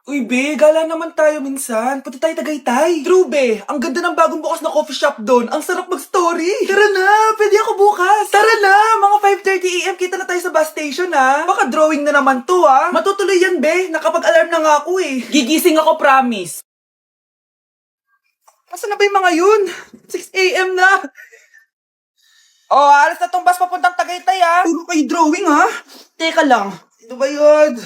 Uy, be, gala naman tayo minsan. Punta tayo Tagaytay. True, be. Ang ganda ng bagong bukas na coffee shop doon. Ang sarap mag-story. Tara na, pwede ako bukas. Tara na, mga 5:30 AM kita na tayo sa bus station, ha? Baka drawing na naman to, ha? Matutuloy yan, be. Nakapag-alarm na nga ako, eh. Gigising ako, promise. Asa na ba yung mga yun? 6 AM na. Oh, alas na tong bus papuntang Tagaytay, ha? Puro kayo drawing, ha? Teka lang. Ano ba yun?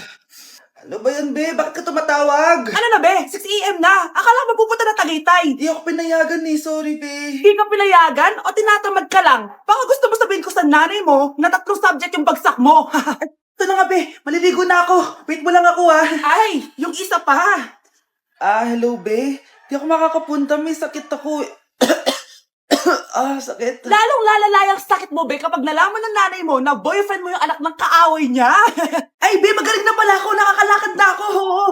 Ano ba yan, be? Bakit ka tumatawag? Ano na, be? 6 AM na. Akala mo pupunta na Tagaytay. Di ako pinayagan, eh. Sorry, be. Hindi ka pinayagan o tinatamad ka lang? Baka gusto mo sabihin ko sa nanay mo na 3 subject yung bagsak mo. Ito na nga, be. Maliligo na ako. Wait mo lang ako, ha? Ay, yung isa pa. Hello, be. Di ako makakapunta. May sakit ako. Sakit. Lalong lalala yung sakit mo, be, kapag nalaman ng nanay mo na boyfriend mo yung anak ng kaaway niya. Ay, be, magaling na pala ako. Nakakalakad na ako.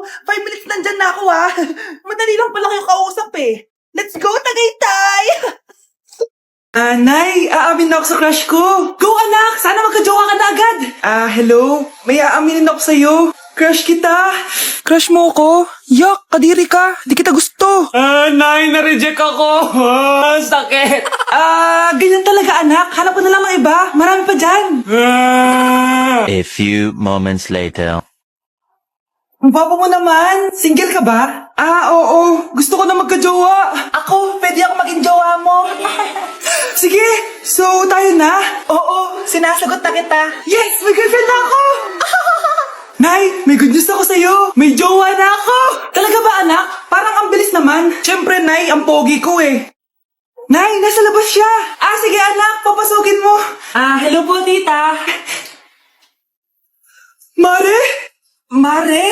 5 minutes nandyan na ako, ha. Madali lang pala kayo kausap, eh. Let's go, Tagaytay! Nay, aamin na ako sa crush ko. Go, anak! Sana magka-jowa ka na agad. Hello? May aaminin ako sa'yo. Crush kita. Crush mo ako? Yak, kadiri ka. Di kita gusto. Nay, na-reject ako. Sakit. Ganyan talaga, anak. Hanap ko na lang ng iba. Marami pa dyan. A few moments later. Ang papa mo naman. Single ka ba? Oo. Gusto ko na magka-jowa. Ako, pwede ako maging jowa mo. Sige, so tayo na? Oo, sinasagot na kita. Yes, may girlfriend na ako. Nay, may good news ako sa'yo. May jowa na ako. Talaga ba, anak? Parang ang bilis naman. Siyempre, Nay, ang pogi ko eh. Nay, nasa labas siya. Sige anak, papasukin mo. Hello po, tita. Mare? Mare?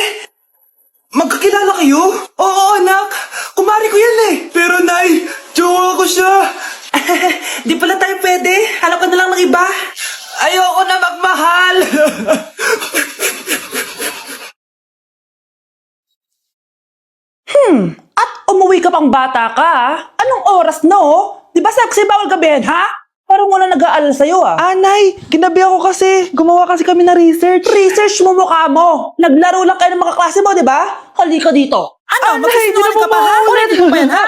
Magkakilala kayo? Oo, anak. Kumari ko yan eh. Pero, Nay, jowa ko siya. Di pala tayo pwede. Hanap ka na lang ng iba. Ayoko na magmahal. At umuwi ka pang bata ka, ah. Anong oras na, oh? Di ba sabi bawal gabihin, ha? Parang wala nag-aalala sa'yo, ah. Nay, ginabi ako kasi. Gumawa kasi kami na research. Research mo mukha mo. Naglaro lang kayo ng mga klase mo, di ba? Halika dito. Ano, magsisinungaling ka pa, ha? Ulitin ko pa yan, ha?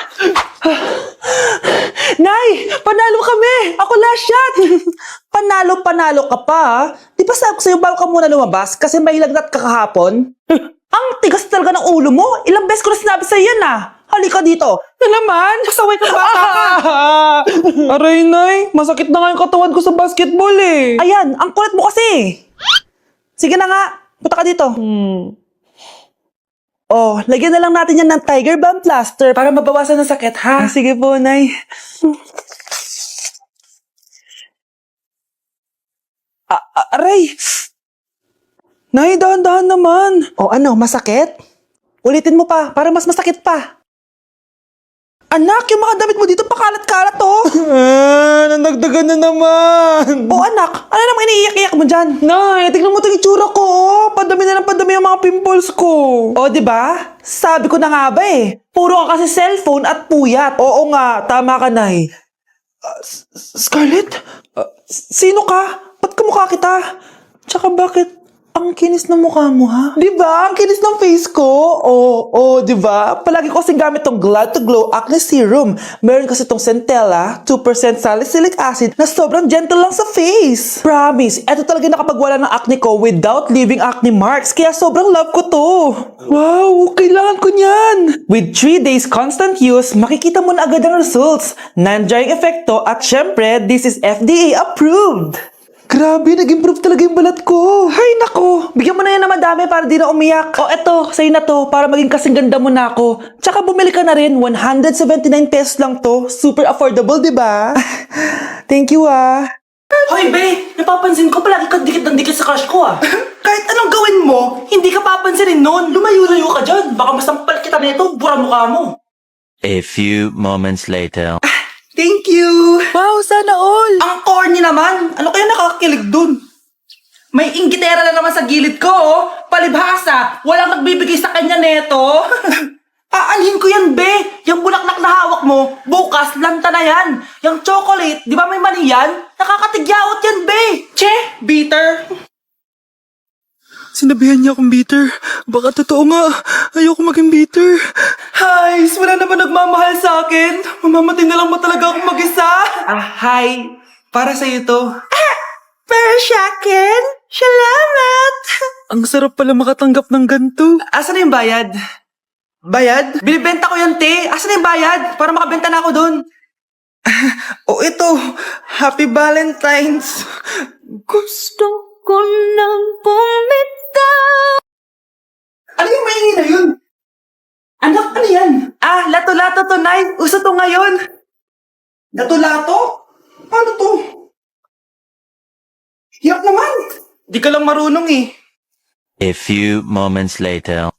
Nay, panalo kami. Ako last shot. Panalo ka pa, ah. Di ba sabi ko sa'yo bawal ka muna lumabas kasi may lagnat ka kahapon? Ang tigas talaga ng ulo mo. Ilang beses ko na sinabi sa'yo yan, ah. Halika dito. Na naman, pasaway ka bata ka. Aray, Nay, masakit na nga yung katawan ko sa basketball eh. Ayan, ang kulit mo kasi. Sige na nga, punta ka dito. Oh, lagyan na lang natin yan ng Tiger Balm plaster Para mabawasan ng sakit, ha? Sige po, Nay. Aray! Nay, dahan-dahan naman. O ano, masakit? Ulitin mo pa, para mas masakit pa. Anak, yung mga damit mo dito pakalat-kalat, oh. Nandagdagan na naman. O anak, ano naman iniiyak-iyak mo dyan? Nay, tignan mo itong itsura ko, oh. Padami na ng padami yung mga pimples ko. O, di ba? Sabi ko na nga ba eh. Puro ka kasi cellphone at puyat. Oo nga, tama ka, Nay. Scarlett? Sino ka? Ba't kamukha kita? Tsaka bakit ang kinis ng mukha mo, ha? Di ba? Ang kinis ng face ko. Oo, di ba? Palagi ko kasing gamit tong Glad to Glow Acne Serum. Meron kasi tong Centella, 2% salicylic acid na sobrang gentle lang sa face. Promise, eto talaga nakapagwala ng acne ko without leaving acne marks. Kaya sobrang love ko to. Wow, kailangan ko niyan. With 3 days constant use, makikita mo na agad ang results. Non-drying effecto at syempre, this is FDA approved. Grabe, nag-improve talaga yung balat ko. Hay nako, bigyan mo na yan na madami para di na umiyak. O eto, sa'yo na to, para maging kasing ganda mo na ako. Tsaka bumili ka na rin, 179 pesos lang to. Super affordable, di ba? Thank you, ah. Hoy, be! Napapansin ko palagi kang dikit ng dikit sa crush ko, ah. Kahit anong gawin mo, hindi ka papansinin nun. Lumayo-layo ka dyan. Baka masampal kita nito, bura mukha mo. A few moments later. Thank you. Wow, sana all. Ang corny naman. Ano kaya nakakakilig dun? May inggitera na naman sa gilid ko, oh. Palibhasa, walang nagbibigay sa kanya neto. Aanhin ko yan, be. Yung bulaklak na hawak mo, bukas, lanta na yan. Yung chocolate, di ba may mani yan? Nakakatigyawat yan, be. Che, bitter. Sinabihan niya akong bitter. Baka totoo nga. Ayoko maging bitter. Hi, wala naman nagmamahal sa akin. Mamamatay na lang ba talaga akong mag-isa? Hi. Para sa'yo to. Para sa akin? Salamat! Ang sarap pala makatanggap ng ganito. Asan na yung bayad? Bayad? Binibenta ko yan, te. Asan na yung bayad? Para makabenta na ako doon. Ito. Happy Valentine's. Gusto ko nang bumitaw. Ano yung maingay na yun? Anak, ano yan? Lato-lato to, Nay. Uso to ngayon. Lato-lato? Paano to? Hirap naman. Di ka lang marunong eh. A few moments later.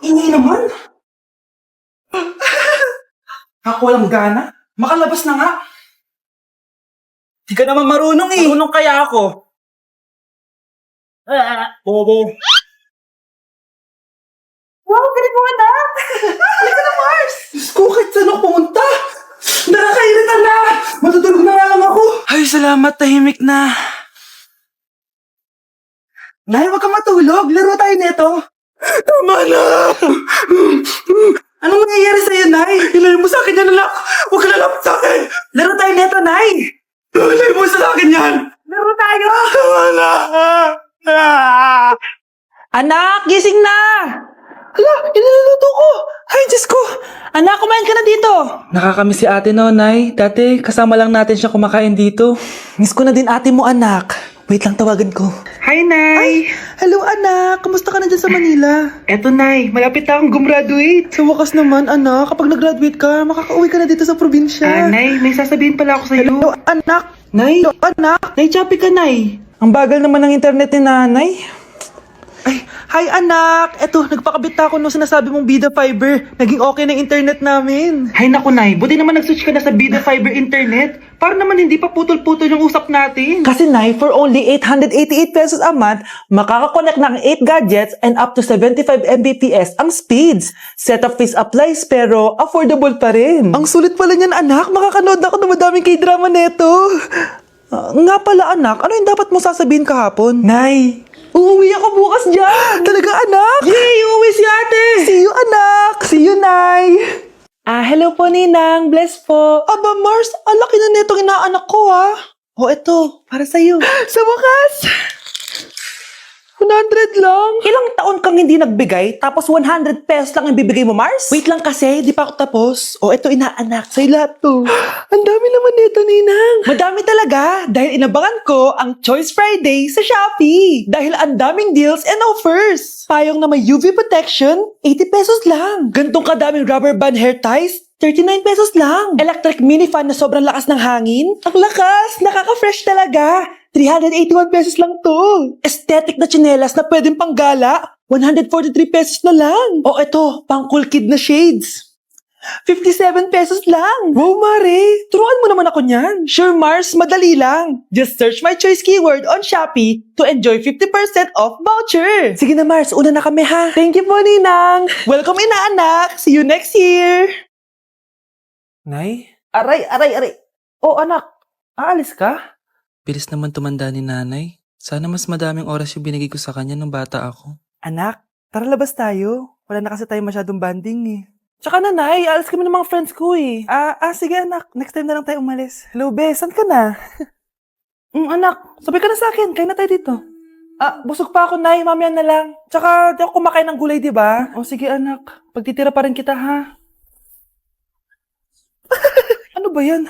Ingay naman. Ako walang gana. Makalabas na nga. Di ka naman marunong eh. Marunong kaya ako. Bobo. Wow, galing mo anak! Halika na, Mars! Diyos ko, kahit saan ako pumunta! Nakakairita na! Matutulog na nga lang ako! Ay, salamat, tahimik na. Nay, huwag kang matulog. Laro tayo nito. Tama na! Anong nangyayari sa'yo, Nay? Ilayo mo sa akin yan, anak! Huwag ka lalapit sa akin! Laro tayo nito, Nay! Ilayo mo sa akin yan! Laro tayo! Tama na! Anak, gising na! Hala, iniluluto ko! Ay, Diyos ko! Anak, kumain ka na dito! Nakakamiss si ate no, Nay. Dati, kasama lang natin siya kumakain dito. Miss ko na din ate mo, anak. Wait lang, tawagan ko. Hi, Nay! Hello, anak! Kamusta ka na dyan sa Manila? Eto, Nay. Malapit na akong gumraduate. Sa wakas naman, anak. Kapag nag-graduate ka, makakauwi ka na dito sa probinsya. Nay, may sasabihin pala ako sa'yo. Hello, anak! Nay! Hello, anak! Nay, choppy ka, Nay. Ang bagal naman ng internet ni nanay. Ay, hi anak! Eto, nagpakabit na ako nung sinasabi mong Bida Fiber. Naging okay na yung internet namin. Hay naku, Nay. Buti naman nag-switch ka na sa Bida Fiber internet. Para naman hindi pa putol-putol yung usap natin. Kasi, Nay, for only 888 pesos a month, makakakonect ng 8 gadgets and up to 75 Mbps ang speeds. Setup fees applies pero affordable pa rin. Ang sulit pala niyan, anak. Makakanood ako ng madaming K-drama neto. Nga pala, anak. Ano yung dapat mo sasabihin kahapon? Nay, uuwi ako bukas dyan! Talaga, anak? Yay! Uuwi si ate! See you, anak! See you, Nay! Hello po, Ninang. Bless po. Aba, Mars, ang laki na netong inaanak ko, ha? Eto, para sa'yo. Sa wakas! 100 lang. Ilang taon kang hindi nagbigay, tapos 100 pesos lang ang bibigay mo, Mars? Wait lang kasi, di pa ako tapos. Eto, inaanak. Sa'yo lahat to. Ang dami naman nito, Ninang. Madami talaga, dahil inabangan ko ang Choice Friday sa Shopee. Dahil ang daming deals and offers. Payong na may UV protection, 80 pesos lang. Gantong kadaming rubber band hair ties, 39 pesos lang. Electric mini fan na sobrang lakas ng hangin. Ang lakas! Nakaka-fresh talaga. 381 pesos lang to. Aesthetic na tsinelas na pwedeng panggala. 143 pesos na lang. Eto, pang cool kid na shades. 57 pesos lang. Wow, Mare. Turuan mo naman ako niyan. Sure, Mars. Madali lang. Just search my choice keyword on Shopee to enjoy 50% off voucher. Sige na, Mars. Una na kami, ha? Thank you po, Ninang. Welcome, inaanak. See you next year. Nay? Aray. Anak. Aalis ka? Bilis naman tumanda ni nanay. Sana mas madaming oras yung binigay ko sa kanya nung bata ako. Anak, tara labas tayo. Wala na kasi tayo masyadong banding eh. Tsaka nanay, alas kami ng mga friends ko eh. Sige anak, next time na lang tayo umalis. Hello, be, saan ka na? Anak, sabay ka na sa akin, kain na tayo dito. Busog pa ako, nay, mamaya na lang. Tsaka, di ako kumakain ng gulay, di ba? Sige anak, pagtitira pa rin kita, ha? Ano ba yan?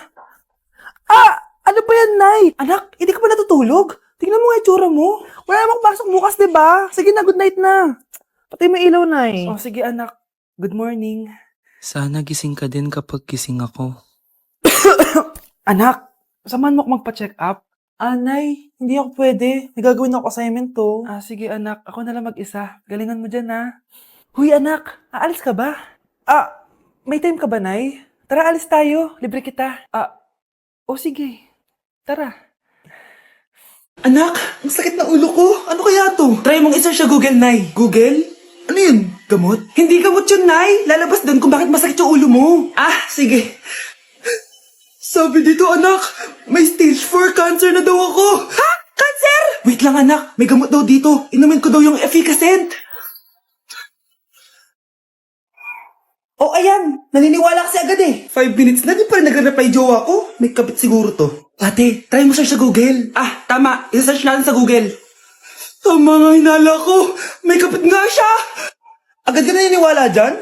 Ano ba yan, Nay? Anak, hindi ka ba natutulog? Tingnan mo nga itsura mo. Wala namang pasok bukas, di ba? Sige na, good night na. Patay mo ilaw, Nay. Sige, anak. Good morning. Sana gising ka din kapag gising ako. Anak, samahan mo ako magpa-check up. Nay, hindi ako pwede. May gagawin ako assignment to. Sige, anak. Ako na lang mag-isa. Galingan mo dyan, ha? Huy, anak. Aalis ka ba? May time ka ba, Nay? Tara, alis tayo. Libre kita. Sige. Tara. Anak, ang sakit na ulo ko. Ano kaya to? Try mong isa siya Google, Nay. Google? Ano yun? Gamot? Hindi gamot yun, Nay. Lalabas doon kung bakit masakit yung ulo mo. Sige. Sabi dito, anak, may stage 4 cancer na daw ako. Ha? Cancer! Wait lang anak, may gamot daw dito. Inumin ko daw yung efficacent. Oh, ayan. Naniniwala kasi agad eh. 5 minutes na, di pa rin nagre-reply jowa ko. May kabit siguro to. Ate, try mo search sa Google. Ah, tama. I-search natin sa Google. Tama nga hinala ko. May kabit nga siya. Agad ka naniniwala dyan?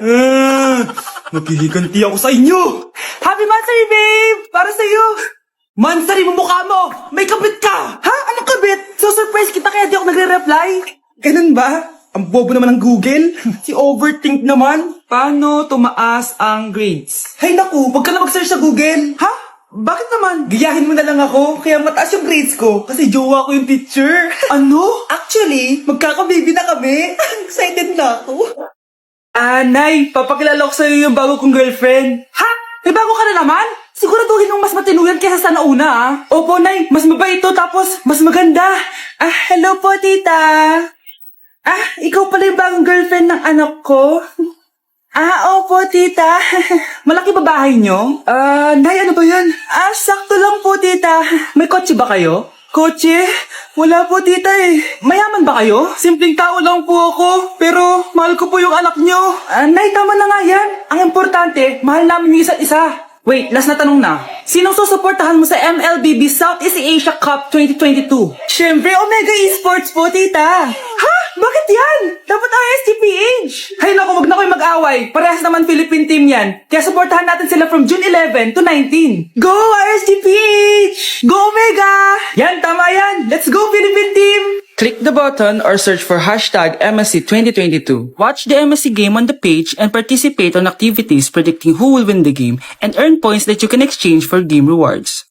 Nakihiganti ako sa inyo. Happy Mansari, babe! Para sa'yo. Mansari mo mukha mo! May kabit ka! Ha? Anong kabit? So surprise kita kaya di ako nagre-reply. Ganun ba? Ang bobo naman ng Google. Si overthink naman. Paano tumaas ang grades? Hay naku, wag ka na mag-search sa Google. Ha? Bakit naman? Gayahin mo na lang ako, kaya mataas yung grades ko. Kasi jowa ko yung teacher. Ano? Actually, magkakababy na kami. Excited na ako. Nay, papakilala ko sa'yo yung bago kong girlfriend. Ha? May bago ka na naman? Siguraduhin mong mas matino yan kaysa sa nauna, ah. Opo, Nay. Mas mabait ito, tapos mas maganda. Hello po, tita. Ikaw pala yung bagong girlfriend ng anak ko? Opo, tita. Malaki ba bahay nyo? Nay, ano ba yan? Sakto lang po, tita. May kotse ba kayo? Kotse? Wala po, tita eh. Mayaman ba kayo? Simpleng tao lang po ako, pero mahal ko po yung anak nyo. Nay, tama na nga yan. Ang importante, mahal namin yung isa't isa. Wait, last na tanong na. Sinong susuportahan mo sa MLBB Southeast Asia Cup 2022? Siyempre, Omega Esports po, tita. Ha? Bakit yan? Dapat RSGPH. Hay naku, wag na kayo mag-away. Parehas naman Philippine team yan. Kaya supportahan natin sila from June 11 to 19. Go RSGPH! Go Omega! Yan, tama yan. Let's go Philippine team! Click the button or search for hashtag MSC 2022. Watch the MSC game on the page and participate on activities predicting who will win the game and earn points that you can exchange for game rewards.